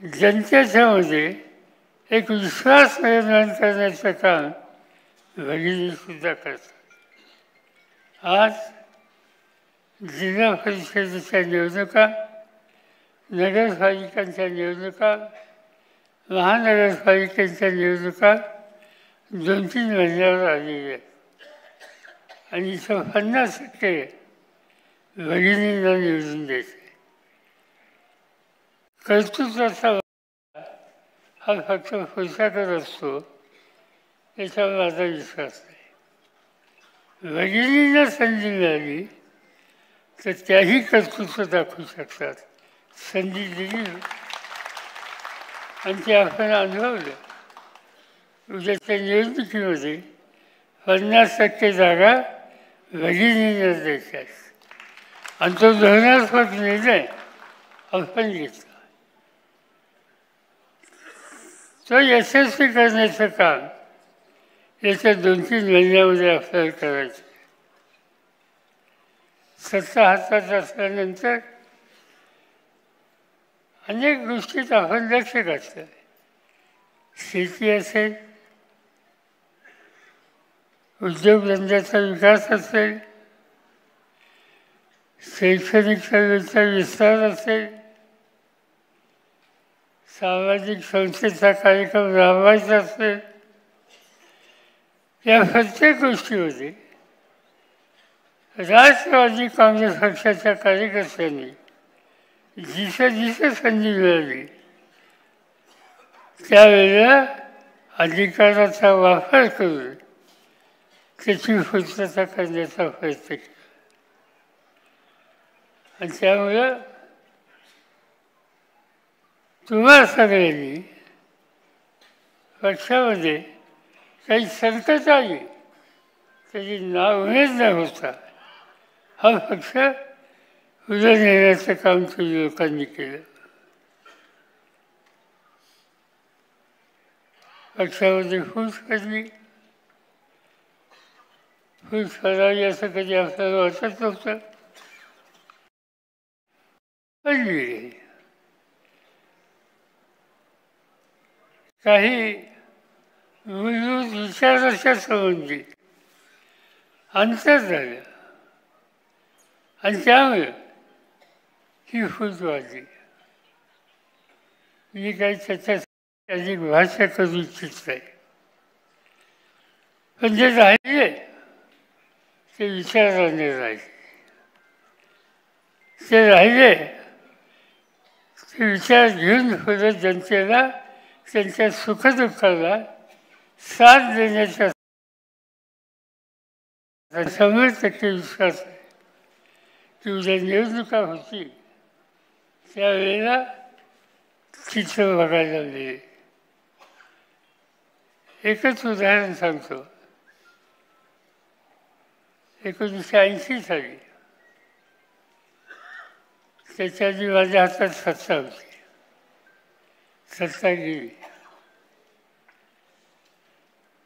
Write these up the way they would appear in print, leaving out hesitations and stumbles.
जनतेच्यामध्ये एक विश्वास निर्माण करण्याचं काम भगिनीसुद्धा करतात. आज जिल्हा परिषदेच्या निवडणुका, नगरपालिकांच्या निवडणुका, महानगरपालिकेच्या निवडणुका 2-3 महिन्यावर आलेल्या आहेत आणि इथं 50% भगिनींना निवडून द्यायचे. कर्तृत्वाचा हा फक्त पैशाकडे असतो याच्यावर माझा विश्वास नाही. भगिनींना संधी मिळाली तर त्याही कर्तृत्व दाखवू शकतात. संधी दिली आणि ते आपण अनुभवलं. उद्याच्या निवडणुकीमध्ये 50% जागा भगिनींनाच द्यायच्या आणि तो धोरणात्मक निर्णय आपण घेतला. तो यशस्वी करण्याचं काम याच्या 2-3 महिन्यामध्ये आपल्याला करायचं. सत्ता हातात असल्यानंतर अनेक गोष्टीत आपण लक्ष घातलं. शेती असेल, उद्योगधंद्याचा विकास असेल, शैक्षणिक सेवेचा विस्तार असेल, सामाजिक संस्थेचा कार्यक्रम राबवायचा असेल, या प्रत्येक गोष्टीमध्ये राष्ट्रवादी काँग्रेस पक्षाच्या कार्यकर्त्यांनी जिथं संधी मिळाली त्यावेळेला अधिकाराचा वापर करून त्याची पूर्तता करण्याचा प्रयत्न केला. आणि त्यामुळं तुम्हा सगळ्यांनी पक्षामध्ये काही संकट आली त्याची नाउमेद न होता हा पक्ष पुढे नेण्याचं काम तुम्ही लोकांनी केलं. पक्षामध्ये फूट पडली. फूट पडावी असं कधी आपल्याला वाटत नव्हतं. पडली. काही मूलभूत विचाराच्या संबंधी अंतर झालं आणि त्यामुळे ही फूट वाढली. मी काही त्याच्यात अधिक भाष्य करू इच्छित नाही. पण जे राहिले ते विचाराने राहिले. ते राहिले ते विचार घेऊन पुढे जनतेला त्यांच्या सुखदुःखाला साथ देण्याचा 100% विश्वास आहे की उद्या निवडणुका होती त्यावेळेला चित्र बघायला मिळेल. एकच उदाहरण सांगतो. 1980 साली त्याच्या आधी माझ्या हातात सत्ता होती. सत्ता गेली.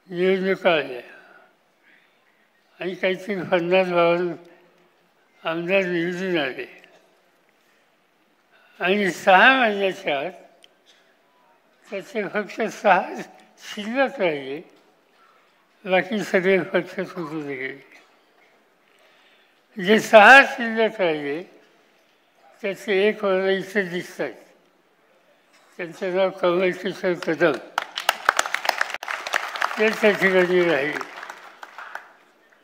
निवडणुका आल्या आणि काहीतरी 50-52 आमदार निवडून आले आणि 6 महिन्याच्या आत त्याचे फक्त 6 शिल्लक राहिले. बाकी सगळे पक्ष सुटून गेले. जे 6 शिल्लक राहिले त्याचे एक मला इथे दिसतात. त्यांचं नाव कमलकिशोर कदम. ते त्या ठिकाणी राहिले.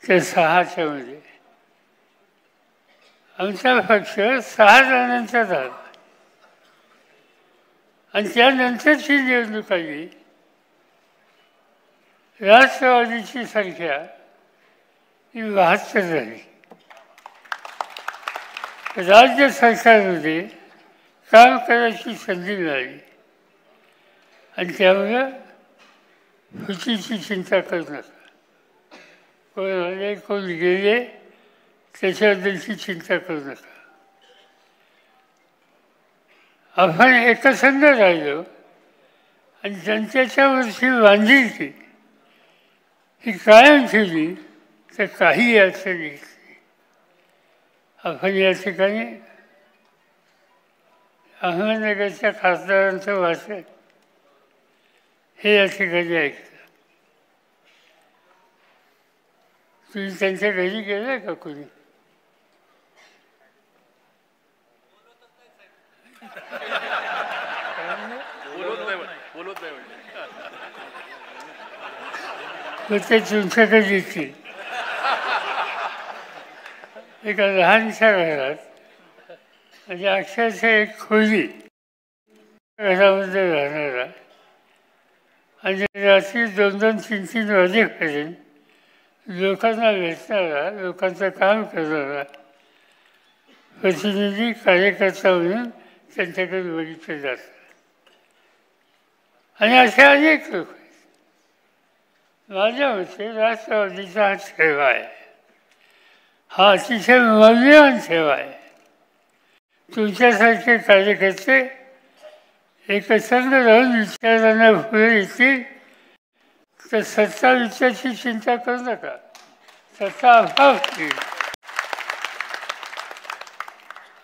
ते 6च्या मध्ये आमचा पक्ष 6 जणांचा झाला आणि त्यानंतरची निवडणूक आली. राष्ट्रवादीची संख्या ही 72 झाली. राज्य सरकारमध्ये काम करायची संधी मिळाली आणि त्यामुळं फुटीची चिंता करू नका. कोण आले कोण गेले त्याच्याबद्दलची चिंता करू नका. आपण एकसंध राहिलो आणि जनतेच्या वरची बांधिलकी ही कायम ठेवली तर काही अडचण येत नाही. आपण या ठिकाणी अहमदनगरच्या खासदारांचं भाषण हे या ठिकाणी ऐकलं. तुम्ही त्यांच्या घरी गेलाय का कोणी? ते तुमच्याकडे येतील. एका लहानशा घरात म्हणजे अक्षरशः एक खोली घरामध्ये राहणारा आणि रात्री 2-2, 3-3 वाजेपर्यंत लोकांना भेटणारा, लोकांचं काम करणारा प्रतिनिधी कार्यकर्ता म्हणून त्यांच्याकडे बघितलं जातं. आणि असे अनेक लोक आहेत. माझ्या मते राष्ट्रवादीचा हा ठेवा आहे, हा अतिशय मौल्यवान ठेवा आहे. तुमच्यासारखे कार्यकर्ते एकत्र राहून विचारांना पुढे येतील तर सत्ता विचाराची चिंता करू नका, सत्ता अभाव होईल.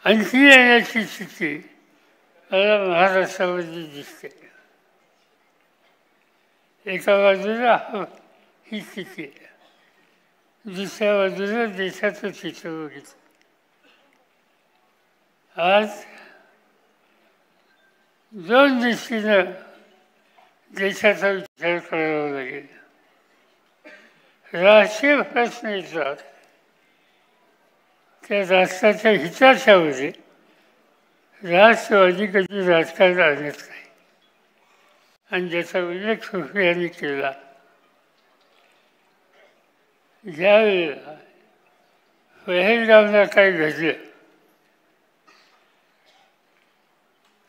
आणखी येण्याची स्थिती मला महाराष्ट्रामध्ये दिसते. एका बाजूला ही स्थिती आहे, दुसऱ्या बाजूला देशाचं चित्र बघितलं. आज 2 दृष्टीनं देशाचा विचार करावा लागेल. राष्ट्रीय प्रश्न येतात त्या राष्ट्राच्या हिताच्या मध्ये राष्ट्रवादी कधी राजकारण आणत नाही आणि ज्याचा उल्लेख सुफी यांनी केला. ज्यावेळेला पहलगामला काय घडलं,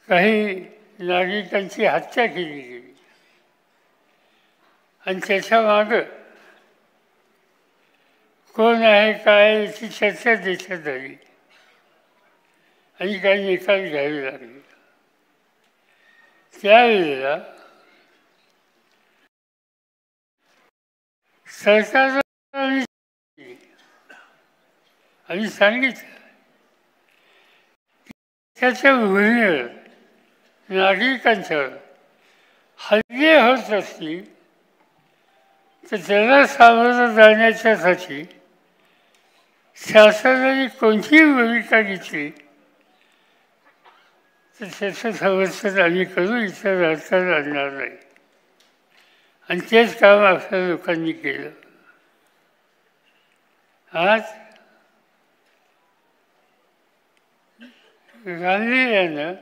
काही नागरिकांची हत्या केली गेली आणि त्याच्या मागं कोण आहे काय याची चर्चा देशात झाली आणि काही निकाल घ्यावे लागले. त्यावेळेला सरकारनं आणि सांगितलं त्याच्या भूमीवर नागरिकांच्यावर हल्ले होत असतील तर त्याला सामोरं जाण्याच्यासाठी शासनाने कोणतीही भूमिका घेतली तर त्याचं समर्थन आम्ही करू, इथं राजकारण आणणार नाही. आणि तेच काम आपल्या लोकांनी केलं. आज गांभीर्यानं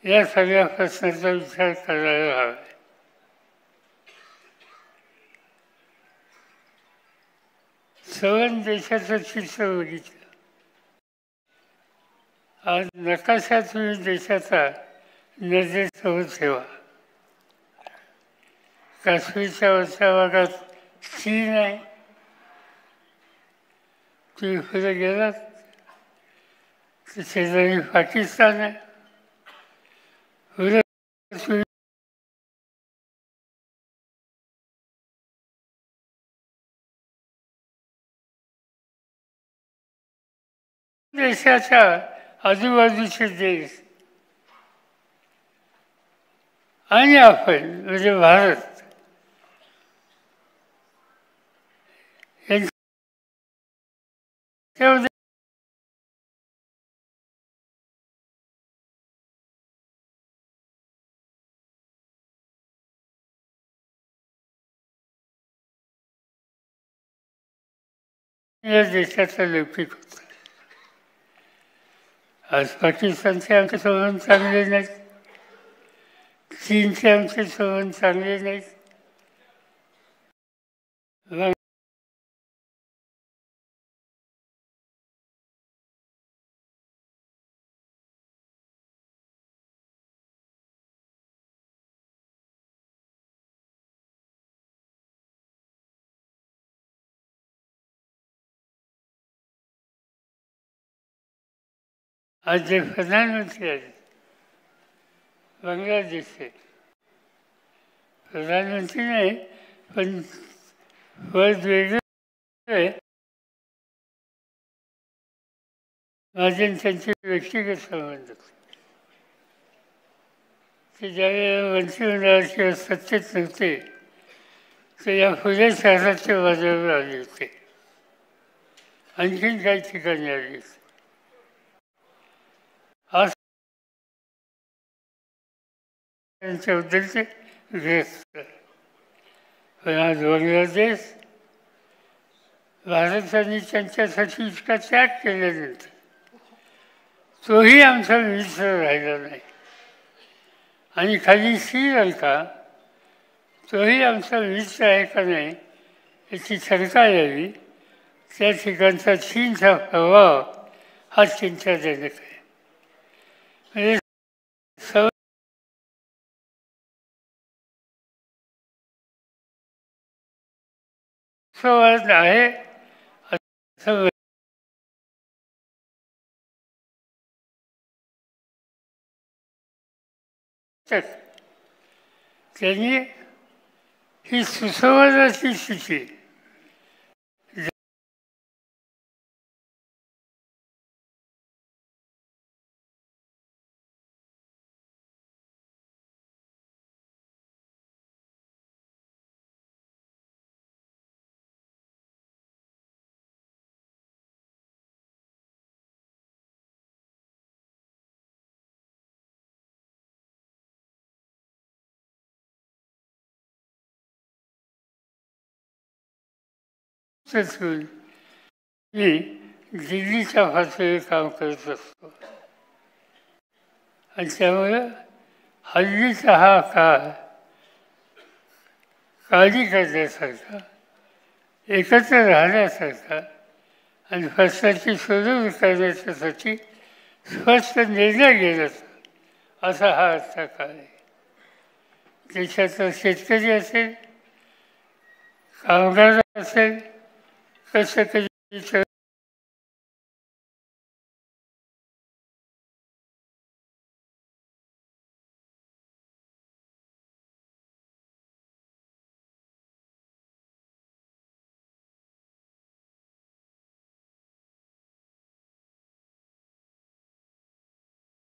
या सगळ्या प्रश्नाचा विचार करायला हवा. सवन देशाचं चित्र बघितलं. आज नकाशा तुम्ही देशाचा नजरेसमोर ठेवा. काश्मीरच्या वरच्या भागात चीन आहे, तुम्ही पुढे गेलात तर शेजारी पाकिस्तान आहे, पुढे देशाच्या आजूबाजूचे देश आणि आपण म्हणजे भारत यांच्यामध्ये या देशाचा लौकिक होता. आज पाकिस्तानचे आमचे संबंध चांगले नाहीत, चीनचे आमचे संबंध चांगले नाहीत. आज जे प्रधानमंत्री आहेत बांगलादेशचे प्रधानमंत्री नाही, पण पद वेगळे माझे त्यांचे व्यक्तिगत संबंध. की ज्यावेळेला मंत्रिमंडळात किंवा सत्तेत नव्हते तर या फुले शहराच्या बाजारावर आले होते, आणखीन काही ठिकाणी आले होते. आज त्यांच्याबद्दलचे ग्रस्त, पण आज बांगलादेश भारताने त्यांच्यासाठी इतका त्याग केल्यानंतर तोही आमचा मित्र राहिला नाही, आणि खाली श्रीलंका तोही आमचा मित्र आहे का नाही याची शंका यावी. त्या ठिकाणचा चीनचा प्रभाव हा चिंताजनक आहे. म्हणजे संवाद आहे असं त्यांनी ही सुसंवादाची स्थिती मी दिल्लीच्या भाषेवर काम करत असतो, आणि त्यामुळं हल्लीचा हा काळ काळजी करण्यासारखा, एकत्र राहण्यासारखा आणि प्रश्नाची सोडवणूक करण्याच्यासाठी स्पष्ट निर्णय घेण्याचा असा हा आजचा काळ आहे. देशाचा शेतकरी असेल, कामगार असेल, कसं कधी